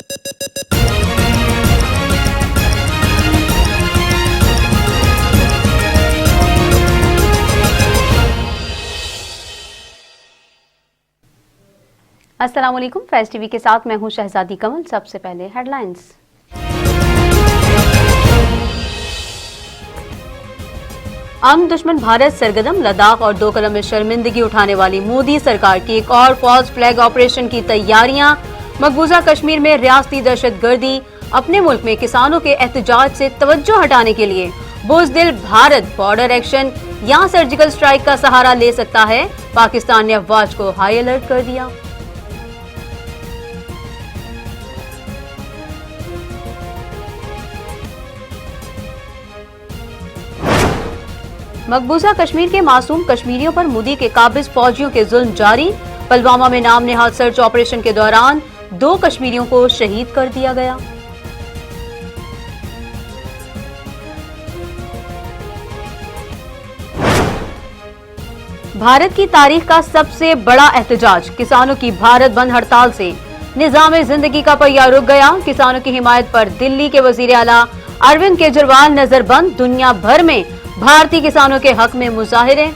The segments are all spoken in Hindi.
अस्सलाम वालेकुम, फैज़ टीवी के साथ मैं हूं शहजादी कमल। सबसे पहले हेडलाइंस। अमन दुश्मन भारत सरगर्म, लद्दाख और डोकलाम में शर्मिंदगी उठाने वाली मोदी सरकार की एक और फॉल्स फ्लैग ऑपरेशन की तैयारियां। मकबूजा कश्मीर में रियासती दहशतगर्दी, अपने मुल्क में किसानों के एहतजाज से तवज्जो हटाने के लिए बुज़दिल भारत बॉर्डर एक्शन या सर्जिकल स्ट्राइक का सहारा ले सकता है। पाकिस्तान ने अफवाज को हाई अलर्ट कर दिया। मकबूजा कश्मीर के मासूम कश्मीरियों पर मोदी के काबिज फौजियों के जुल्म जारी। पुलवामा में नाम नेहाद सर्च ऑपरेशन के दौरान 2 कश्मीरियों को शहीद कर दिया गया। भारत की तारीख का सबसे बड़ा एहतजाज, किसानों की भारत बंद हड़ताल से निजाम जिंदगी का पहिया रुक गया। किसानों की हिमायत पर दिल्ली के वजीर आला अरविंद केजरीवाल नजरबंद। दुनिया भर में भारतीय किसानों के हक में मुजाहिरे।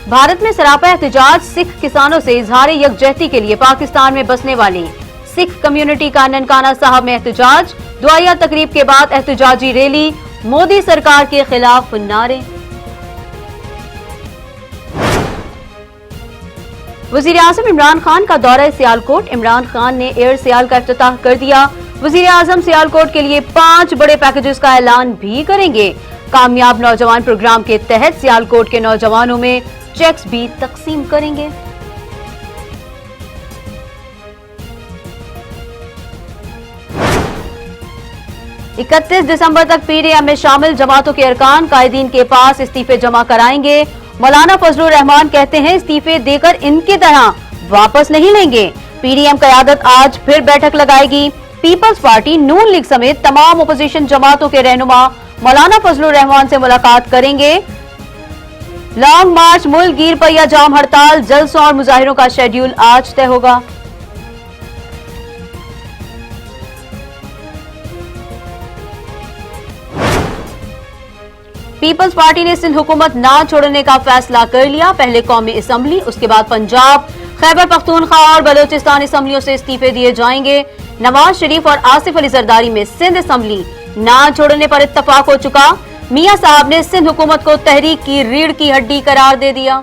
भारत में सरापा एहतजाज, सिख किसानों से इजहार यकजहती के लिए पाकिस्तान में बसने वाली सिख कम्युनिटी का ननकाना साहब में एहतजाज। दुआया तकरीब के बाद एहतजाजी रैली, मोदी सरकार के खिलाफ नारे। वजीर आजम इमरान खान का दौरा सियालकोट, इमरान खान ने एयर सियाल का इफ्तिताह कर दिया। वजीर आजम सियालकोट के लिए 5 बड़े पैकेजेस का ऐलान भी करेंगे। कामयाब नौजवान प्रोग्राम के तहत सियालकोट के नौजवानों में चेक्स भी तकसीम करेंगे। इकतीस दिसंबर तक पीडीएम में शामिल जमातों के अरकान कायदीन के पास इस्तीफे जमा कराएंगे। मौलाना फजलुर रहमान कहते हैं इस्तीफे देकर इनकी तरह वापस नहीं लेंगे। पीडीएम क़यादत आज फिर बैठक लगाएगी। पीपल्स पार्टी, नून लीग समेत तमाम अपोजिशन जमातों के रहनुमा मौलाना फजलुर रहमान से मुलाकात करेंगे। लॉन्ग मार्च, मुल्क गिर पहिया जाम हड़ताल, जलसों और मुजाहिरों का शेड्यूल आज तय होगा। पीपल्स पार्टी ने सिंध हुकूमत ना छोड़ने का फैसला कर लिया। पहले कौमी असम्बली, उसके बाद पंजाब, खैबर पख्तूनख्वा और बलोचिस्तान असम्बलियों से इस्तीफे दिए जाएंगे। नवाज शरीफ और आसिफ अली जरदारी में सिंध असम्बली ना छोड़ने पर इत्तफाक हो चुका। मियां साहब ने सिंध हुकूमत को तहरीक की रीढ़ की हड्डी करार दे दिया।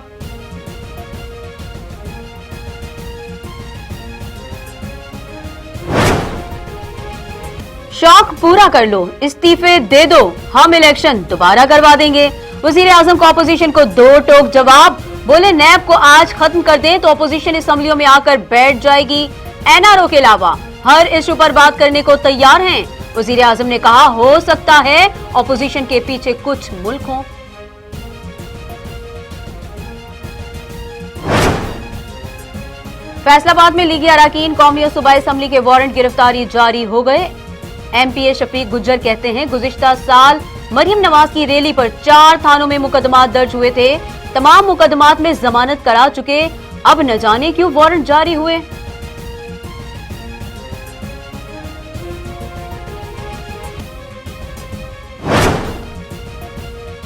शौक पूरा कर लो, इस्तीफे दे दो, हम इलेक्शन दोबारा करवा देंगे। वजीर आजम को अपोजिशन को 2 टोक जवाब, बोले नैब को आज खत्म कर दें तो अपोजिशन असम्बलियों में आकर बैठ जाएगी। एनआरओ के अलावा हर इशू पर बात करने को तैयार हैं। वजीर आजम ने कहा हो सकता है अपोजिशन के पीछे कुछ मुल्क हों। फैसलाबाद में लीगी अरकान, कौमी और सूबाई असम्बली के वारंट गिरफ्तारी जारी हो गए। एमपीए शफीक गुज्जर कहते हैं गुज़िश्ता साल मरियम नवाज की रैली पर 4 थानों में मुकदमा दर्ज हुए थे। तमाम मुकदमात में जमानत करा चुके, अब न जाने क्यों वारंट जारी हुए।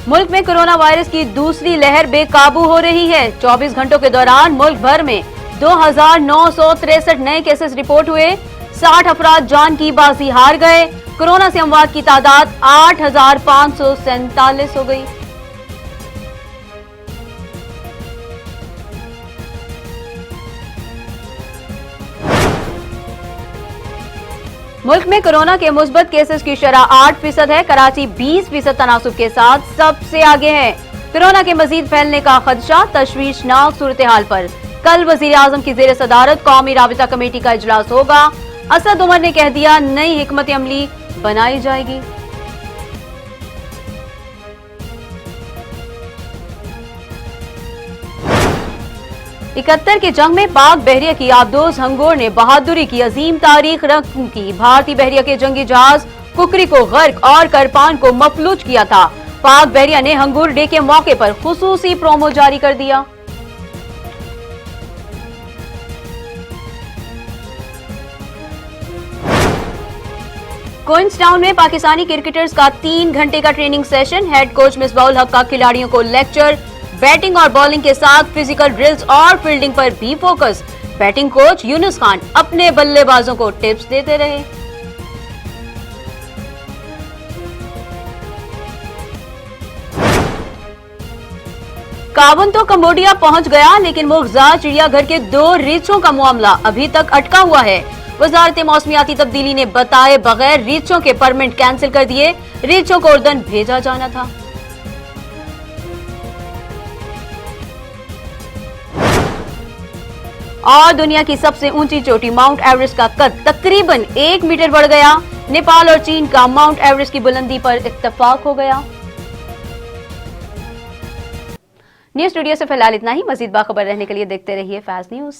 मुल्क में कोरोना वायरस की दूसरी लहर बेकाबू हो रही है। 24 घंटों के दौरान मुल्क भर में 2963 नए केसेस रिपोर्ट हुए। 60 अफराद जान की बाजी हार गए। कोरोना से अमवात की तादाद 8547 हो गई। मुल्क में कोरोना के मुस्बत केसेस की शरह 8% है। कराची 20% तनासुब के साथ सबसे आगे है। कोरोना के मजीद फैलने का खदशा, तशवीशनाक सूरत हाल पर कल वजीर आजम की जेर सदारत कौमी राबिता कमेटी का इजलास होगा। असद उमर ने कह दिया नई हिकमत अमली बनाई जाएगी। इकहत्तर की जंग में पाक बहरिया की आबदोज हंगोर ने बहादुरी की अजीम तारीख रकम की। भारतीय बहरिया के जंगी जहाज कुकरी को गर्क और करपान को मफलूज किया था। पाक बहरिया ने हंगूर डे के मौके पर खुसूसी प्रोमो जारी कर दिया। क्वींसटाउन में पाकिस्तानी क्रिकेटर्स का 3 घंटे का training session. Head coach Misbahul हक का खिलाड़ियों को लेक्चर। बैटिंग और बॉलिंग के साथ फिजिकल ड्रिल्स और फील्डिंग पर भी focus. Batting coach Yunus Khan अपने बल्लेबाजों को टिप्स देते रहे। कावन तो कंबोडिया पहुंच गया, लेकिन मोगजा चिड़ियाघर के 2 रीछों का मामला अभी तक अटका हुआ है। वजारत मौसमियाती तब्दीली ने बताए बगैर रीछों के परमिट कैंसिल कर दिए। रीछों को उर्दन भेजा जाना था। और दुनिया की सबसे ऊंची चोटी माउंट एवरेस्ट का कद तकरीबन 1 मीटर बढ़ गया। नेपाल और चीन का माउंट एवरेस्ट की बुलंदी पर इत्तेफाक हो गया। न्यूज स्टूडियो से फिलहाल इतना ही। मजीद बाखबर रहने के लिए देखते रहिए फैज न्यूज।